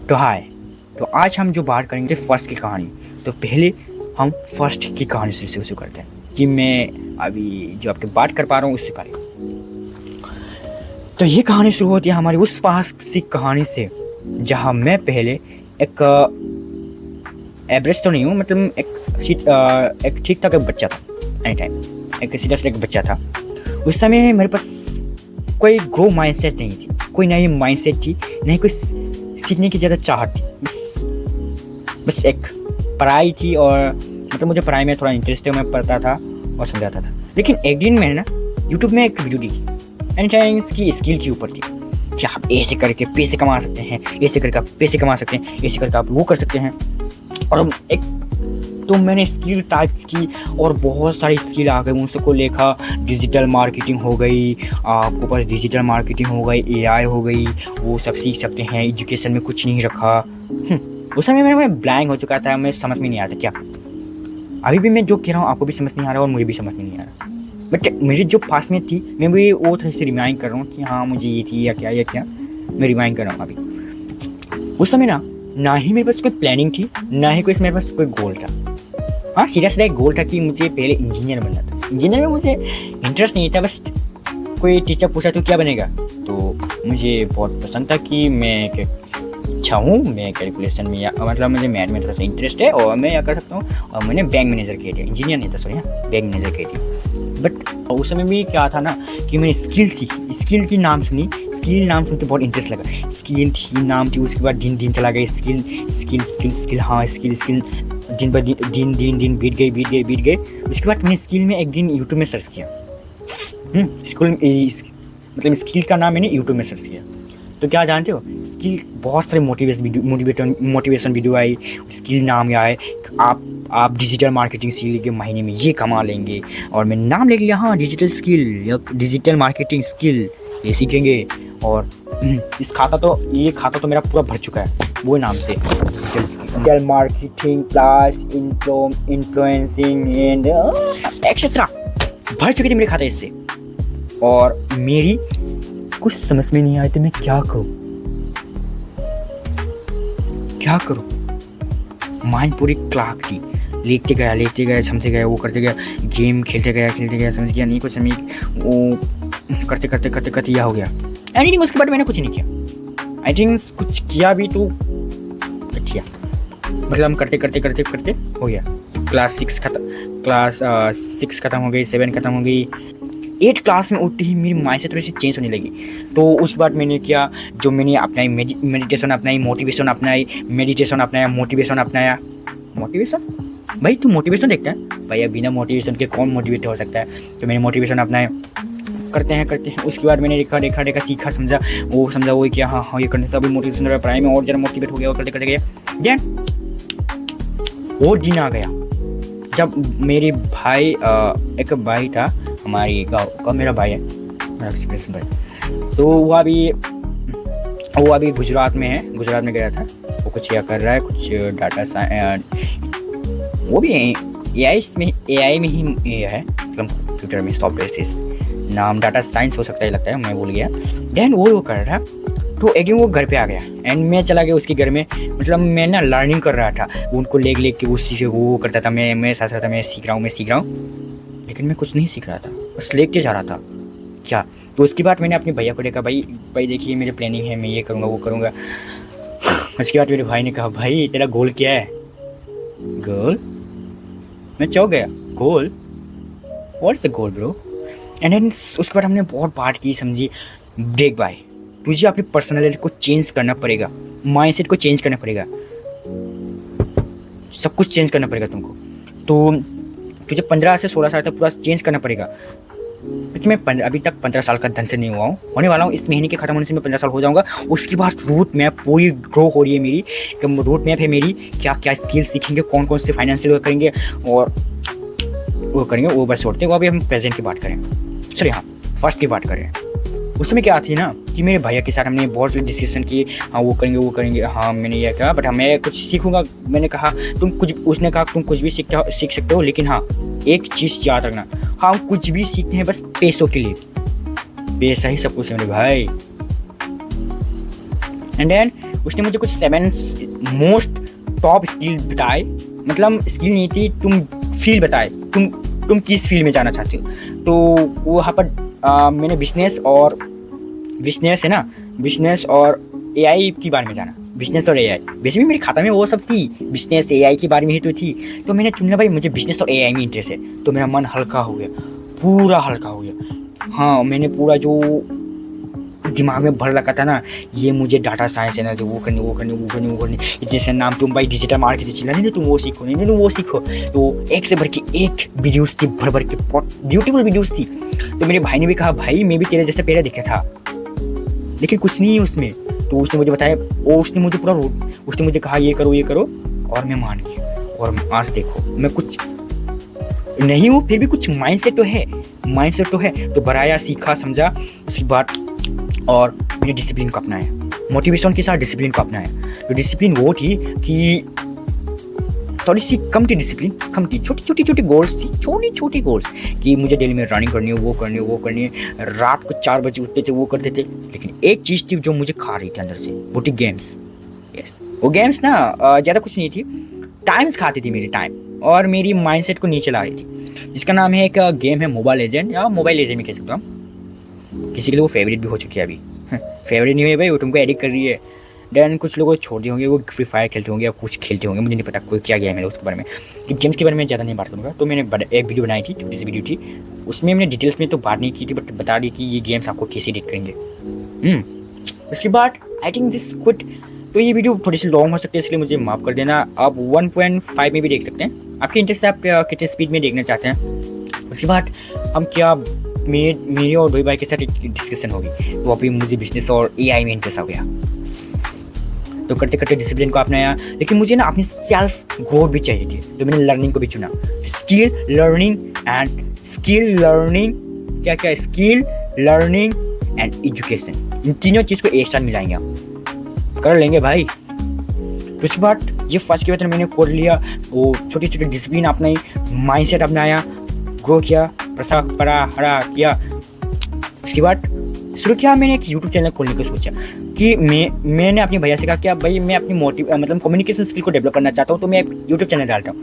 तो हाय, तो आज हम जो बात करेंगे फर्स्ट की कहानी। तो पहले हम फर्स्ट की कहानी से शुरू करते हैं कि मैं अभी जो आपके बात कर पा रहा हूँ उससे पहले। तो ये कहानी शुरू होती है हमारी उस फर्स्ट सी कहानी से जहाँ मैं पहले एक एवरेज तो नहीं हूँ, मतलब एक ठीक ठाक बच्चा था। एनी टाइम एक सीधा एक बच्चा था। उस समय मेरे पास कोई ग्रो माइंडसेट नहीं थी, कोई नई माइंडसेट थी, नहीं कोई सीखने की ज़्यादा चाहत थी। बस एक पढ़ाई थी और मतलब मुझे पढ़ाई में थोड़ा इंटरेस्ट है, मैं पढ़ता था और समझाता था। लेकिन एक दिन मैंने ना यूट्यूब में एक वीडियो देखी, एनी टाइम की स्किल के ऊपर थी कि आप ऐसे करके पैसे कमा सकते हैं, ऐसे करके आप पैसे कमा सकते हैं, ऐसे करके आप वो कर सकते हैं। और एक तो मैंने स्किल टाइप्स की और बहुत सारी स्किल आ गई, उनको लेखा डिजिटल मार्केटिंग हो गई, आपके पास डिजिटल मार्केटिंग हो गई, एआई हो गई, वो सब सीख सकते हैं। एजुकेशन में कुछ नहीं रखा। उस समय मैं ब्लैंक हो चुका था, मैं समझ में नहीं आता क्या। अभी भी मैं जो कह रहा हूँ आपको भी समझ नहीं आ रहा और मुझे भी समझ में नहीं आ रहा। बट मेरी जो पास में थी मैं भी वो थोड़ी सी रिमाइंड कर रहा हूँ कि हाँ मुझे ये थी या क्या मैं रिमाइंड कर रहा हूँ अभी। उस समय ना ही मेरे पास कोई प्लानिंग थी, ना ही कोई मेरे पास कोई गोल था। हाँ, सीरियसली एक गोल था कि मुझे पहले इंजीनियर बनना था। इंजीनियर में मुझे इंटरेस्ट नहीं था, बस कोई टीचर पूछा तो क्या बनेगा, तो मुझे बहुत पसंद था कि मैं अच्छा हूँ, मैं कैलकुलेशन में या मतलब मुझे मैथ में थोड़ा सा इंटरेस्ट है और मैं क्या कर सकता हूँ। और मैंने बैंक मैनेजर किया था, इंजीनियर नहीं था सॉरी, बैंक मैनेजर किया थी। बट उस समय भी क्या था ना कि मैंने स्किल सीखी, स्किल की नाम सुनी, स्किल नाम सुन के बहुत इंटरेस्ट लगा। स्किल थी नाम थी, उसके बाद दिन चला गया, स्किल स्किल स्किल स्किल हाँ स्किल स्किल दिन पर दिन बीत गए। उसके बाद मैंने स्किल में एक दिन यूट्यूब में सर्च किया। स्कूल मतलब स्किल का नाम मैंने यूट्यूब में सर्च किया। तो क्या जानते हो, स्किल बहुत सारे मोटिवेशन वीडियो आई। स्किल नाम आए, आप डिजिटल मार्केटिंग सीख के महीने में ये कमा लेंगे। और मैंने नाम लिख लिया, हाँ डिजिटल स्किल या डिजिटल मार्केटिंग स्किल ये सीखेंगे। और ये खाता तो मेरा पूरा भर चुका है वो नाम से, digital marketing plus influencing and etcetera भर चुके थे मेरे खाते इससे। और मेरी कुछ समझ में नहीं आया था मैं क्या करूं। माइंड पूरी क्लाक थी, लिखते गया समझते गया, वो करते गया, गेम खेलते गया, समझ गया नहीं कुछ, समझ वो करते यह हो गया। एनीथिंग उसके बाद मैंने कुछ नहीं किया। आई थिंक कुछ किया भी तो किया, मतलब हम करते हो गया। क्लास 6 खत्म हो गई, 7 खत्म हो गई, 8 क्लास में उठते ही मेरी माइंडसेट थोड़ी सी चेंज होने लगी। तो उसके बाद मैंने किया, जो मैंने अपनाई मेडिटेशन अपनाई, मोटिवेशन अपनाया। मोटिवेशन भाई तू मोटिवेशन देखता है भाई, बिना मोटिवेशन के कौन मोटिवेट हो सकता है। तो मैंने मोटिवेशन अपनाया, करते हैं। उसके बाद मैंने देखा सीखा समझा वो किया, हाँ ये करने से अभी मोटिवेशन पढ़ाई में और ज़्यादा मोटिवेट हो गया और करते गया। देन वो दिन आ गया जब मेरे भाई, एक भाई था हमारी गाँव का, मेरा भाई है, मेरा एक्सपीरियंस भाई। तो वो अभी गुजरात में गया था। वो कुछ क्या कर रहा है, कुछ डाटा वो भी एआई में ही है, मतलब कंप्यूटर में सॉफ्टवेयर से नाम डाटा साइंस हो सकता है, लगता है मैं भूल गया। देन वो कर रहा था। तो एक दिन वो घर पे आ गया एंड मैं चला गया उसके घर में। मतलब मैं ना लर्निंग कर रहा था, उनको लेक के उसी से वो करता था, मैं साथ मैं सीख रहा हूँ, लेकिन मैं कुछ नहीं सीख रहा था, बस लेक के जा रहा था क्या। तो उसके बाद मैंने अपने भैया को देखा, भाई देखिए मेरी प्लानिंग है, मैं ये करूँगा वो करूँगा। उसके बाद मेरे भाई ने कहा, भाई तेरा गोल क्या है? गोल? मैं चौंक गया, goal? What is the goal bro? And then उसके बाद हमने बहुत बात की, समझी। देख भाई, तुझे अपनी पर्सनैलिटी को चेंज करना पड़ेगा, माइंडसेट को चेंज करना पड़ेगा, सब कुछ चेंज करना पड़ेगा तुमको। तो तुझे 15 से 16 साल तक पूरा चेंज करना पड़ेगा। क्योंकि मैं अभी तक 15 साल का ढंग से नहीं हुआ हूँ, होने वाला हूँ। इस महीने के खत्म होने से मैं 15 साल हो जाऊँगा। उसके बाद रूट मैप पूरी ग्रो हो रही है मेरी, रूट मैप है मेरी, क्या स्किल सीखेंगे, कौन से फाइनेंशियल करेंगे और वो करेंगे, वो बस छोड़ते हैं। वो अभी हम प्रेजेंट की बात करें, चलिए हाँ फर्स्ट की बात करें। उस समय क्या थी ना कि मेरे भैया के साथ हमने बहुत सारी डिस्कशन की, हाँ वो करेंगे, हाँ मैंने यह कहा, बट मैं कुछ सीखूंगा। मैंने कहा उसने कहा तुम कुछ भी सीख सकते हो, लेकिन हाँ एक चीज़ याद रखना, हाँ कुछ भी सीखते हैं बस पैसों के लिए, पैसा ही सब कुछ है मेरे भाई। एंड देन उसने मुझे कुछ 7 मोस्ट टॉप स्किल बताए, मतलब स्किल नहीं थी, तुम फील्ड बताए, तुम किस फील्ड में जाना चाहते हो। तो वहाँ पर मैंने बिजनेस है ना, बिजनेस और एआई के बारे में जाना। बिजनेस और एआई वैसे भी मेरे खाता में वो सब थी, बिजनेस एआई के बारे में ही तो थी। तो मैंने चुना भाई मुझे बिजनेस और एआई में इंटरेस्ट है। तो मेरा मन हल्का हो गया, पूरा हल्का हो गया। हाँ, मैंने पूरा जो दिमाग में भर रखा था ना, ये मुझे डाटा साइंस है ना, जो वो करने इतने से नाम, तुम भाई डिजिटल मार्केटिंग सीखना, नहीं तुम वो सीखो, नहीं तुम वो सीखो। तो एक से भर के एक वीडियोस थी, भर के बहुत ब्यूटीफुल वीडियोस थी। तो मेरे भाई ने भी कहा भाई मैं भी तेरे जैसे पहले दिखा था, लेकिन कुछ नहीं है उसमें। तो उसने मुझे बताया, उसने मुझे कहा ये करो, और मैं मान गया। और आज देखो मैं कुछ नहीं हूँ, फिर भी कुछ माइंडसेट तो है। तो बढ़ाया, सीखा, समझा उसकी बात, और मैंने डिसिप्लिन को अपनाया, मोटिवेशन के साथ डिसिप्लिन को अपनाया। तो डिसिप्लिन वो थी कि थोड़ी सी कम थी, डिसिप्लिन कम थी, छोटी गोल्स थी, छोटी गोल्स कि मुझे डेली में रनिंग करनी है, वो करनी है। रात को 4 बजे उठते थे, वो करते थे। लेकिन एक चीज़ थी जो मुझे खा रही थी अंदर से, वो थी गेम्स। वो गेम्स ना ज़्यादा कुछ नहीं थी, टाइम्स खाती थी मेरी टाइम, और मेरी माइंडसेट को नीचे ला रही थी। जिसका नाम है, एक गेम है मोबाइल लेजेंड, या मोबाइल लेजेंड में कह सकता हूँ। किसी के लिए वो फेवरेट भी हो चुकी है अभी। फेवरेट नहीं है भाई, वो तुमको एडिक्ट कर रही है। देन कुछ लोग छोड़ दिए होंगे, वो फ्री फायर खेलते होंगे या कुछ खेलते होंगे, मुझे नहीं पता कोई क्या गेम है उसके बारे में। गेम्स के बारे में ज़्यादा नहीं बात करूँगा। तो मैंने एक वीडियो बनाई थी, छोटी सी वीडियो थी, उसमें मैंने डिटेल्स में तो बात नहीं की थी, बट बता दी कि ये गेम्स आपको कैसे एडिक्ट करेंगे। उसके बाद आई थिंक दिस गुड। तो ये वीडियो थोड़ी सी लॉन्ग हो सकती है, इसलिए मुझे माफ़ कर देना। आप 1.5 में भी देख सकते हैं, आपके इंटरेस्ट से आप कितने स्पीड में देखना चाहते हैं। उसके बाद हम क्या, मेरे और दो भाई के साथ एक डिस्कशन होगी, तो अभी मुझे बिजनेस और एआई में इंटरेस्ट हो गया। तो करते करते डिसिप्लिन को अपनाया, लेकिन मुझे ना अपनी सेल्फ ग्रोथ भी चाहिए थी। तो मैंने लर्निंग को भी चुना, स्किल लर्निंग एंड एजुकेशन। इन तीनों चीज़ को एक साथ मिलाएंगे, हम कर लेंगे भाई। तो उसके बाद ये फर्स्ट के वेतन मैंने कर लिया, वो छोटी डिसिप्लिन अपनाई, माइंडसेट अपनाया, ग्रो किया, प्रसाद पढ़ा हरा किया। उसके बाद शुरू किया, मैंने एक यूट्यूब चैनल खोलने को सोचा कि मैंने अपने भैया से कहा कि भाई मैं अपनी मतलब कम्युनिकेशन स्किल को डेवलप करना चाहता हूँ, तो मैं एक यूट्यूब चैनल डालता हूँ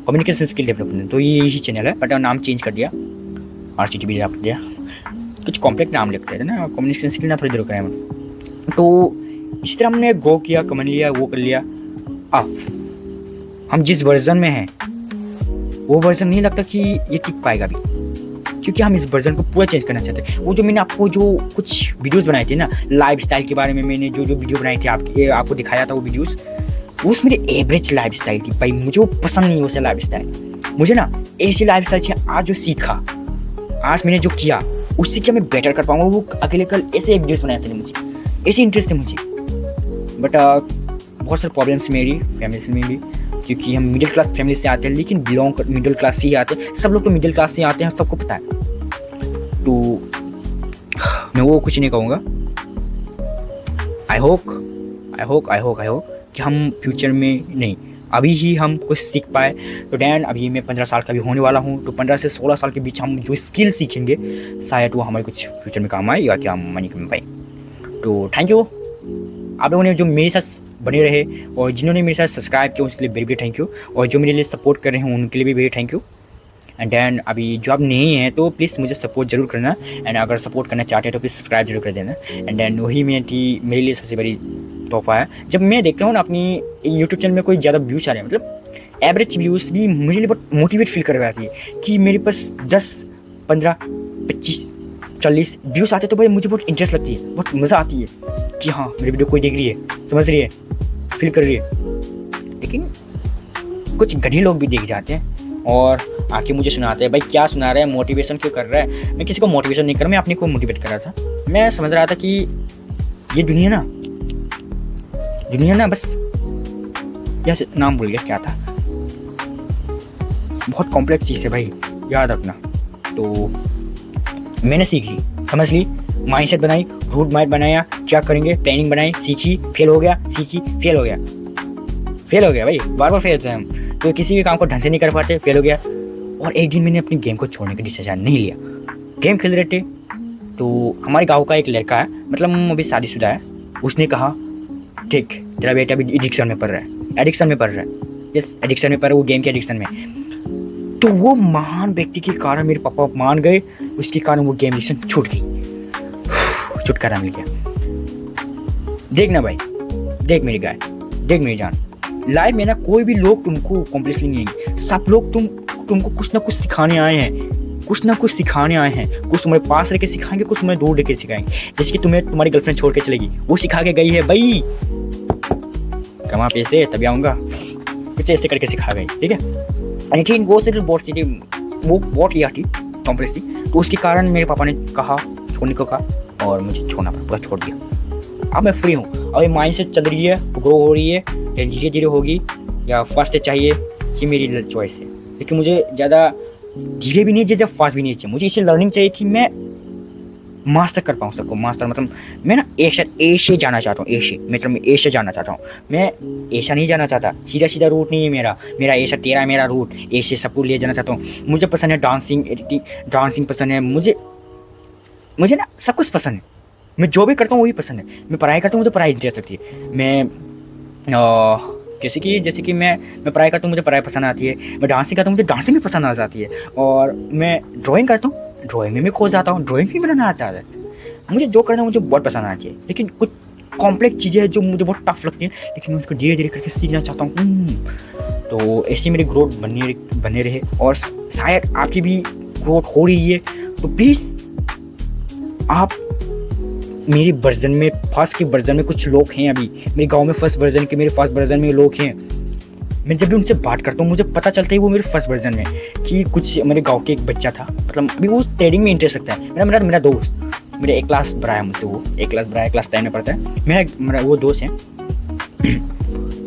कम्युनिकेशन स्किल डेवलपमेंट। तो ये यही चैनल है, बट नाम चेंज कर दिया, RCTV रख दिया, कुछ कॉम्प्लेक्स नाम लिखते थे ना, कम्युनिकेशन स्किल ना थोड़ी देर कराया। तो इस तरह हमने गो किया, कमेंट लिया, वो कर लिया। अब हम जिस वर्जन में हैं वो वर्जन नहीं लगता कि ये टिक पाएगा अभी, क्योंकि हम इस वर्जन को पूरा चेंज करना चाहते हैं। वो जो मैंने आपको जो कुछ वीडियोस बनाए थे ना, लाइफ स्टाइल के बारे में, मैंने जो वीडियो बनाई थी आपको दिखाया था, वो वीडियोस उस मेरे एवरेज लाइफ स्टाइल थी भाई, मुझे वो पसंद नहीं वैसे लाइफ स्टाइल। मुझे ना ऐसी लाइफ स्टाइल से आज जो सीखा, आज मैंने जो किया, उससे क्या मैं बेटर कर पाऊँगा। वो अकेले कल ऐसे वीडियोस बनाए थे, मुझे ऐसे इंटरेस्ट थे मुझे, बट बहुत सारे प्रॉब्लम्स मेरी फैमिली में भी, क्योंकि हम मिडिल क्लास फैमिली से आते हैं, लेकिन बिलोंग मिडिल क्लास से ही आते हैं। सब लोग तो मिडिल क्लास से आते हैं, सबको पता है। तो मैं वो कुछ नहीं कहूँगा। आई होप कि हम फ्यूचर में नहीं, अभी ही हम कुछ सीख पाए। तो डैन अभी मैं 15 साल का भी होने वाला हूँ, तो 15 से 16 साल के बीच हम जो स्किल सीखेंगे, शायद वो हमारे कुछ फ्यूचर में काम आए, या कि हम मनी कमा पाए। तो थैंक यू आप लोगों ने जो मेरे साथ बने रहे, और जिन्होंने मेरे साथ सब्सक्राइब किया उसके लिए वेरी वेरी थैंक यू, और जो मेरे लिए सपोर्ट कर रहे हैं उनके लिए भी very thank you. And then अभी जो आप नहीं हैं तो प्लीज़ मुझे सपोर्ट जरूर करना, एंड अगर सपोर्ट करना चाहते हैं तो प्लीज़ सब्सक्राइब जरूर कर देना। एंड देन वही मेरे लिए सबसे बड़ी तोहफा है। जब मैं देखता हूँ ना अपनी यूट्यूब चैनल में कोई ज़्यादा व्यूज़ आ रहे हैं, मतलब एवरेज व्यूज़ भी मेरे लिए बहुत मोटिवेट फील करवाती है कि मेरे पास 10, 15, 25, 40 व्यूज़ आते, तो भाई मुझे बहुत इंटरेस्ट लगती है, बहुत मज़ा आती है कि हाँ मेरी वीडियो कोई देख रही है, समझ रही है, फील कर रही है। लेकिन कुछ गधी लोग भी देख जाते हैं और आके मुझे सुनाते हैं, भाई क्या सुना रहा है, मोटिवेशन क्यों कर रहा है। मैं किसी को मोटिवेशन नहीं कर रहा, मैं अपने को मोटिवेट कर रहा था। मैं समझ रहा था कि ये दुनिया ना बस, यह नाम भूल गया क्या था, बहुत कॉम्प्लेक्स चीज़ है भाई, याद रखना। तो मैंने सीख ली, समझ ली, माइंडसेट बनाई, रूट माइंड बनाया, क्या करेंगे, प्लानिंग बनाई, सीखी, फेल हो गया, सीखी, फेल हो गया भाई, बार बार फेल होते हैं हम, तो किसी भी काम को ढंग से नहीं कर पाते, फेल हो गया। और एक दिन मैंने अपनी गेम को छोड़ने का डिसीजन नहीं लिया। गेम खेल रहे थे तो हमारे गांव का एक लड़का है, मतलब अभी शादीशुदा है, उसने कहा ठीक, तेरा बेटा भी एडिक्शन में पड़ रहा है, एडिक्शन में पड़ रहा है, यस एडिक्शन में पड़ रहा है, वो गेम के एडिक्शन में। तो वो महान व्यक्ति के कारण मेरे पापा मान गए, उसके कारण वो गेम एडिक्शन छूट गई, छुटकारा मिल गया। देख ना भाई, देख मेरी गाय, देख मेरी जान, लाइफ में ना कोई भी लोग तुमको कॉम्प्लेक्स नहीं आएंगे, सब लोग तुमको कुछ ना कुछ सिखाने आए हैं, कुछ ना कुछ सिखाने आए हैं। कुछ तुम्हारे पास रह के सिखाएंगे, कुछ तुम्हें दूर रह के सिखाएंगे। जैसे कि तुम्हें तुम्हारी गर्लफ्रेंड छोड़ के चलेगी, वो सिखा के गई है भाई कमा पैसे तभी आऊँगा, कुछ ऐसे करके सिखा गई, ठीक है। आई थिंक वो सिर्फ बहुत चीज़ें, वो बहुत किया थी कॉम्प्लेक्स थी, तो उसके कारण मेरे पापा ने कहा छोड़ने को कहा और मुझे छोड़ना पड़ा, पूरा छोड़ दिया। अब मैं फ्री हूँ, अब ये माइंड से चल रही है, ग्रो हो रही है, धीरे धीरे होगी, या फर्स्ट चाहिए कि मेरी चॉइस है। लेकिन मुझे ज़्यादा धीरे भी नहीं चाहिए, जब फास्ट भी नहीं चाहिए, मुझे इसे लर्निंग चाहिए कि मैं मास्टर कर पाऊँ सबको। मास्टर मतलब मैं ना ए से जाना चाहता हूँ, ए से मतलब मैं ए से जाना चाहता हूँ, मैं ऐसा नहीं जाना चाहता, सीधा सीधा रूट नहीं है मेरा ऐसा तेरा मेरा रूट, ए से सबको ले जाना चाहता हूँ। मुझे पसंद है डांसिंग, एडिटिंग, डांसिंग पसंद है मुझे ना सब कुछ पसंद है, मैं जो भी करता हूँ वही पसंद है। मैं पढ़ाई करता हूँ, मुझे पढ़ाई इंटरेस्ट लगती है। मैं जैसे कि मैं पढ़ाई करता हूँ, मुझे पढ़ाई पसंद आती है। मैं डांसिंग करता हूँ, मुझे डांसिंग भी पसंद आ जाती है। और मैं ड्राइंग करता हूँ, ड्राइंग में मैं खो जाता हूँ, ड्राइंग भी बनाना आता है। मुझे जो करना मुझे बहुत पसंद आती है। लेकिन कुछ कॉम्प्लेक्स चीज़ें हैं जो मुझे बहुत टफ लगती हैं, लेकिन मैं उसको धीरे धीरे करके सीखना चाहता हूँ। तो ऐसी मेरी ग्रोथ बने रहे, और शायद आपकी भी ग्रोथ हो रही है। तो प्लीज़ आप मेरी वर्जन में, फर्स्ट के वर्जन में कुछ लोग हैं, अभी मेरे गांव में फर्स्ट वर्जन के, मेरे फर्स्ट वर्जन में लोग हैं। मैं जब भी उनसे बात करता हूँ, मुझे पता चलता है वो मेरे फर्स्ट वर्जन में, कि कुछ मेरे गांव के एक बच्चा था, मतलब अभी वो ट्रेडिंग में इंटरेस्ट रखता है। मेरा दोस्त, मेरे एक क्लास बड़ा है मुझसे, वो एक क्लास बड़ा है, क्लास 10 में पढ़ता है। मेरा वो दोस्त है,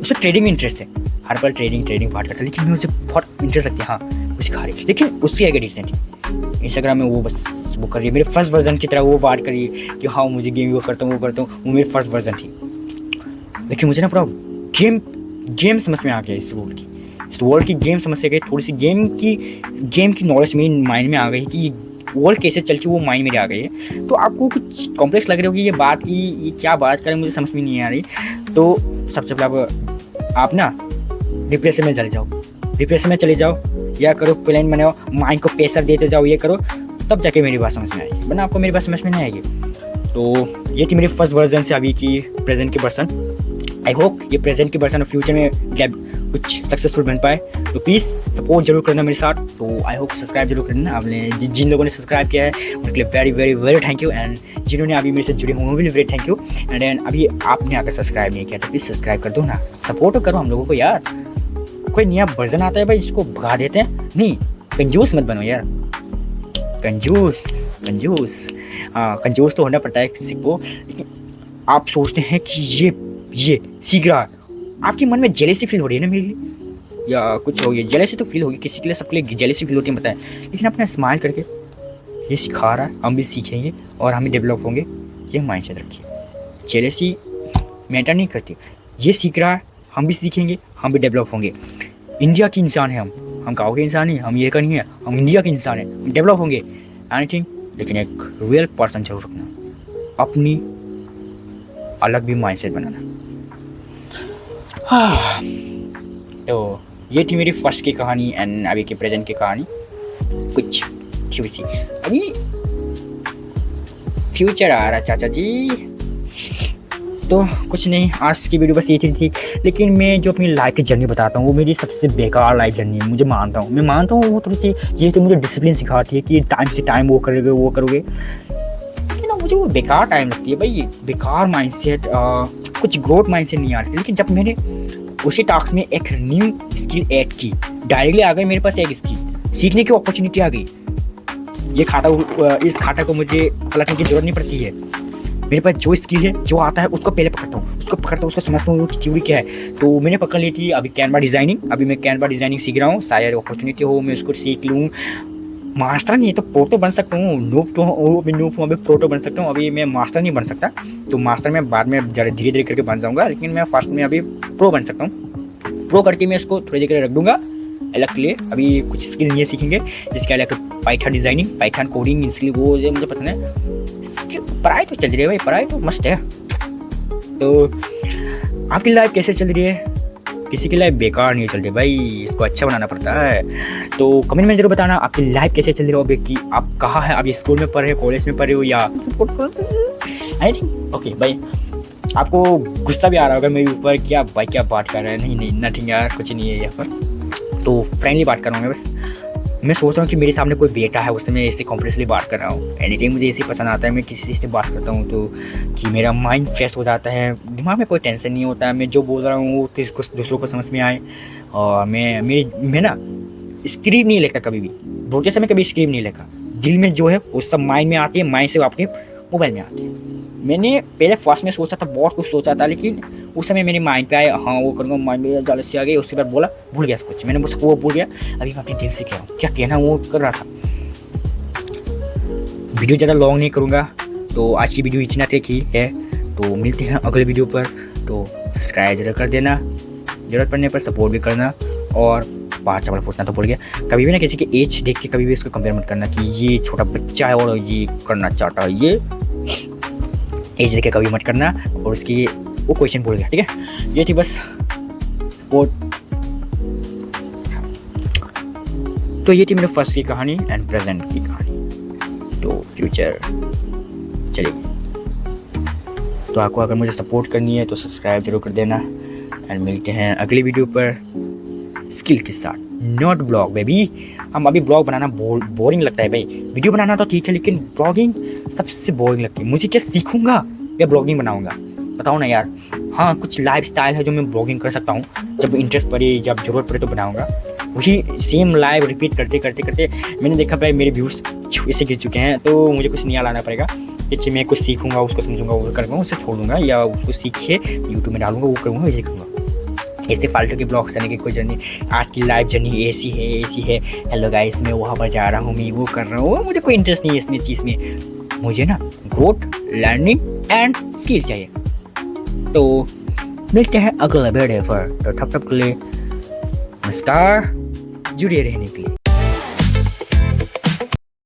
उसे ट्रेडिंग में इंटरेस्ट है, हर बार ट्रेडिंग बात करता है। लेकिन मुझे बहुत इंटरेस्ट लगती है, हाँ वो सिखा रही है। लेकिन उसकी आगे रिसेंटली इंस्टाग्राम में वो बस वो कर रही है, मेरे फर्स्ट वर्जन की तरह वो बात कर रही है कि हाँ मुझे गेम वो करता हूँ, वो मेरी फर्स्ट वर्जन थी। लेकिन मुझे ना पूरा गेम समझ में आ गया, इस वर्ल्ड की गेम समझ में गई, थोड़ी सी गेम की नॉलेज मेरी माइंड में आ गई कि वर्ल्ड कैसे चलती है, वो माइंड मेरे आ गई है। तो आपको कुछ कॉम्प्लेक्स लग रही होगी ये बात की, ये क्या बात करें, मुझे समझ में नहीं आ रही। तो सबसे पहले आप ना डिप्रेशन में चले जाओ, या करो प्लान बनाओ, माइंड को प्रेशर देते जाओ, ये करो, तब जाके मेरी बात समझ में आएगी, वरना आपको मेरी बात समझ में नहीं आएगी। तो ये थी मेरी फर्स्ट वर्जन से अभी की प्रेजेंट की वर्जन। आई होप ये प्रेजेंट की वर्जन फ्यूचर में कुछ सक्सेसफुल बन पाए। तो प्लीज़ सपोर्ट जरूर करना मेरे साथ। तो आई होप सब्सक्राइब जरूर करना। आपने जिन लोगों ने सब्सक्राइब किया है उनके लिए very very very thank you, and जिन्होंने अभी मेरे से जुड़े हुए उनके लिए very thank you. And then अभी आपने अगर सब्सक्राइब नहीं किया तो प्लीज़ सब्सक्राइब कर दो ना, सपोर्ट करो हम लोगों को यार। कोई नया वर्जन आता है भाई, इसको भगा देते हैं, नहीं कंजूस मत बनो यार, कंजूस तो होना पड़ता है किसी को। लेकिन आप सोचते हैं कि ये सीख रहा है, आपके मन में जेलेसी फील हो रही है ना मेरे लिए, या कुछ हो गया, जेलेसी तो फील होगी किसी के लिए, सबके लिए जेलेसी फील होती है बताएं। लेकिन अपना स्माइल करके ये सिखा रहा है, हम भी सीखेंगे और हम भी डेवलप होंगे, ये माइंड सेट रखिए। जेलेसी मैटर नहीं करती, ये सीख रहा है, हम भी सीखेंगे, हम भी डेवलप होंगे। इंडिया के इंसान है हम गाँव के इंसान नहीं, हम ये का नहीं है, हम इंडिया के इंसान हैं, हम डेवलप होंगे एनीथिंग। लेकिन एक रियल पर्सन जरूर रखना, अपनी अलग भी माइंडसेट बनाना। तो ये थी मेरी फर्स्ट की कहानी एंड अभी की प्रेजेंट की कहानी, कुछ थी सी। अभी फ्यूचर आ रहा चाचा जी, तो कुछ नहीं, आज की वीडियो बस ये थी। लेकिन मैं जो अपनी लाइफ की जर्नी बताता हूँ वो मेरी सबसे बेकार लाइफ जर्नी है, मुझे मानता हूँ वो थोड़ी सी, ये तो मुझे डिसिप्लिन सिखाती है कि टाइम से टाइम वो करोगे। लेकिन ना मुझे वो बेकार टाइम लगती है भाई, बेकार माइंडसेट, कुछ ग्रोथ माइंडसेट नहीं आ रही। लेकिन जब मैंने उसी टास्क में एक न्यू स्किल ऐड की, डायरेक्टली आ गई मेरे पास एक स्किल, सीखने की अपॉर्चुनिटी आ गई। इस खाता को मुझे पलटने की जरूरत नहीं पड़ती है, मेरे पास जो स्किल है, जो आता है उसको पहले पकड़ता हूँ, उसको समझता हूँ वो थ्योरी क्या है। तो मैंने पकड़ ली थी अभी कैनवा डिज़ाइनिंग, अभी मैं कैनवा डिज़ाइनिंग सीख रहा हूँ, शायद अपॉर्चुनिटी हो मैं उसको सीख लूँ। मास्टर नहीं तो प्रो तो बन सकता हूँ, नूब हूँ, अभी प्रो तो बन सकता हूँ, अभी मैं मास्टर नहीं बन सकता। तो मास्टर में बाद में धीरे धीरे करके बन जाऊँगा, लेकिन मैं फर्स्ट में अभी प्रो बन सकता हूँ। प्रो करके मैं उसको थोड़ी देर रख दूँगा अलग के लिए। अभी कुछ स्किल नहीं सीखेंगे जिसके अलग पाइथन डिज़ाइनिंग, पाइथन कोडिंग, इसलिए वो मुझे पसंद है। पढ़ाई तो चल रही है भाई, पढ़ाई तो मस्त है। तो आपकी लाइफ कैसे चल रही है? किसी की लाइफ बेकार नहीं चल रही भाई, इसको अच्छा बनाना पड़ता है। तो कमेंट में ज़रूर बताना आपकी लाइफ कैसे चल रही है, कि आप कहाँ हैं, आप स्कूल में पढ़ रहे हो, कॉलेज में पढ़ रहे हो, या एनीथिंग। ओके भाई, आपको गुस्सा भी आ रहा होगा मेरे ऊपर, क्या भाई क्या बात कर रहा है। नहीं नथिंग यार, कुछ नहीं है यहाँ पर, तो फ्रेंडली बात कर रहा हूँ मैं। बस मैं सोच रहा हूँ कि मेरे सामने कोई बेटा है, उससे मैं ऐसे कॉन्फिडेंसली बात कर रहा हूँ। एनीटाइम मुझे ऐसे पसंद आता है, मैं किसी से बात करता हूँ तो कि मेरा माइंड फ्रेश हो जाता है, दिमाग में कोई टेंशन नहीं होता है, मैं जो बोल रहा हूँ वो किसको दूसरों को समझ में आए। और मैं ना स्क्रिप्ट नहीं लिखता, कभी भी बोलते समय कभी स्क्रिप्ट नहीं लिखा, दिल में जो है वो सब माइंड में आती है, माइंड से आपके मोबाइल में आती है। मैंने पहले फर्स्ट में सोचा था, बहुत कुछ सोचा था, लेकिन उस समय मेरे माइंड पे आया, हाँ वो करूँगा, माइंड में जाल से आ गई। उसके बाद बोला, भूल गया सब कुछ, मैंने बस वो भूल गया। अभी मैं अपने दिल से कह रहा हूँ, क्या कहना वो कर रहा था। वीडियो ज़्यादा लॉन्ग नहीं करूँगा, तो आज की वीडियो इतना तक ही है। तो मिलते हैं अगले वीडियो पर, तो सब्सक्राइब जरूर कर देना, ज़रूरत पड़ने पर सपोर्ट भी करना। और बात चावल पूछना तो भूल गया, कभी भी ना किसी की एज देख के कभी भी इसको कंपेयर मत करना कि ये छोटा बच्चा है और ये करना चाहता है, ये एज देख के कभी मत करना। और उसकी वो क्वेश्चन भूल गया, ठीक है। ये थी बस वो, तो ये थी मेरे फर्स्ट की कहानी एंड प्रेजेंट की कहानी, तो फ्यूचर चलिए। तो आपको अगर मुझे सपोर्ट करनी है तो सब्सक्राइब जरूर कर देना, एंड मिलते हैं अगली वीडियो पर स्किल के साथ, नॉट ब्लॉग बेबी। हम अभी ब्लॉग बनाना बोरिंग लगता है भाई, वीडियो बनाना तो ठीक है, लेकिन ब्लॉगिंग सबसे बोरिंग लगती है। मुझे क्या सीखूंगा या ब्लॉगिंग बनाऊंगा, बताओ ना यार। हाँ, कुछ लाइफ स्टाइल है जो मैं ब्लॉगिंग कर सकता हूँ, जब इंटरेस्ट पड़े, जब ज़रूरत पड़े तो बनाऊंगा। वही सेम लाइव रिपीट करते करते करते मैंने देखा भाई मेरे व्यूज़ ऐसे गिर चुके हैं, तो मुझे कुछ नया लाना पड़ेगा। कि मैं कुछ सीखूंगा, उसको समझूंगा, वो करूँगा, उसे छोड़ दूँगा, या उसको सीख के यूट्यूब में डालूंगा, वो करूँगा, ऐसे करूँगा। ऐसे फालतू के ब्लॉग्स जाने की कोई जर्नी, आज की लाइव जर्नी ऐसी है। हेलो गाइस, मैं वहाँ पर जा रहा हूँ, मैं वो कर रहा हूँ, मुझे कोई इंटरेस्ट नहीं है इसमें चीज़ में। मुझे ना ग्रोथ, लर्निंग एंड स्किल चाहिए। तो मिलते हैं अगले वीडियो पर, तो तब तक के लिए नमस्कार, जुड़े रहने के लिए।